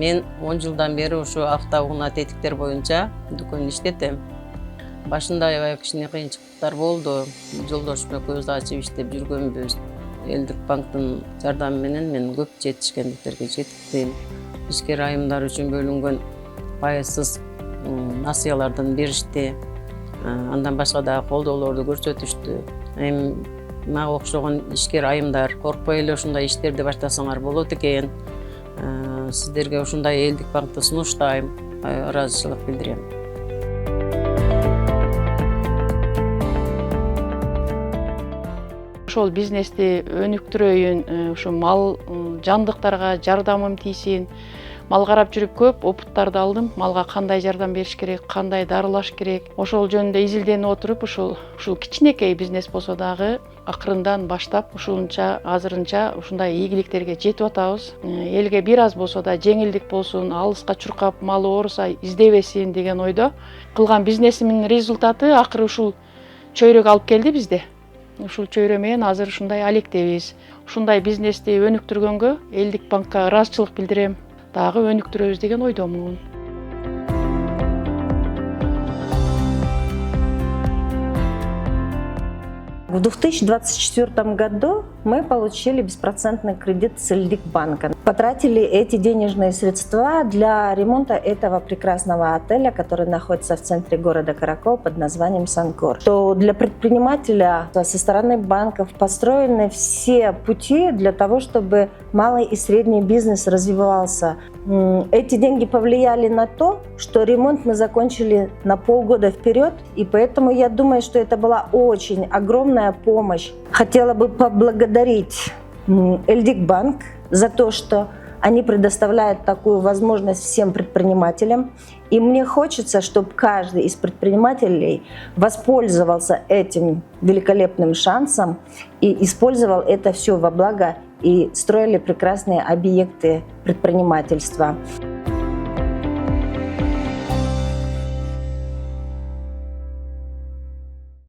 Мен 10 жылдан бери ушу автоунаа тетиктер боюнча дүкөн иштетем. Башында аябай кичине кыйынчылыктар болду. Жолдош менен экөөбүз ачып иштеп жүргөнбүз. Элдик банктын жардамы менен мен көп жетишкендиктерге жеттим. Ишкер айымдар үчүн бөлүнгөн пайызсыз насыялардан беришти. Андан башка дагы колдоолорду көрсөтүштү. Эми мага окшогон ишкер айымдар коркпой эле ушундай иштерди баштасаңар болот экен. Сиздерге ушундай элдик банкты сунуштайм. Ыраазычылык билдирем. Ошол бизнести өнүктүрөйүн, ушу мал жандыктарга жардамым тийсин. Мал карап жүрүп көп опуттарды алдым. Малга кандай жардам бериш керек, кандай дарылаш керек. Ошол жөнүндө изилденип отуруп, ушул кичинекей бизнес болсо дагы акырындан баштап, ушунча азырынча ушундай ийгиликтерге жетип атабыз. Элге бир аз болсо да жеңилдик болсун, алыска чуркап малы ооруса издебесин деген ойдо. Кылган бизнесимдин результаты акыры ушул чөйрөгө алып келди бизди. Ушул чөйрө менен азыр ушундай алектебиз. Ушундай бизнести өнүктүргөнгө элдик банкка ыраазычылык билдирем. Дагы өнүктүрөбүз деген ойдомун. В 2024 году мы получили беспроцентный кредит с Элдикбанка. Потратили эти денежные средства для ремонта этого прекрасного отеля, который находится в центре города Каракол под названием Санкор. То для предпринимателя со стороны банков построены все пути для того, чтобы малый и средний бизнес развивался. Эти деньги повлияли на то, что ремонт мы закончили на полгода вперед, и поэтому я думаю, что это была очень огромная помощь. Хотела бы поблагодарить Элдикбанк за то, что они предоставляют такую возможность всем предпринимателям. И мне хочется, чтобы каждый из предпринимателей воспользовался этим великолепным шансом и использовал это все во благо и строили прекрасные объекты предпринимательства.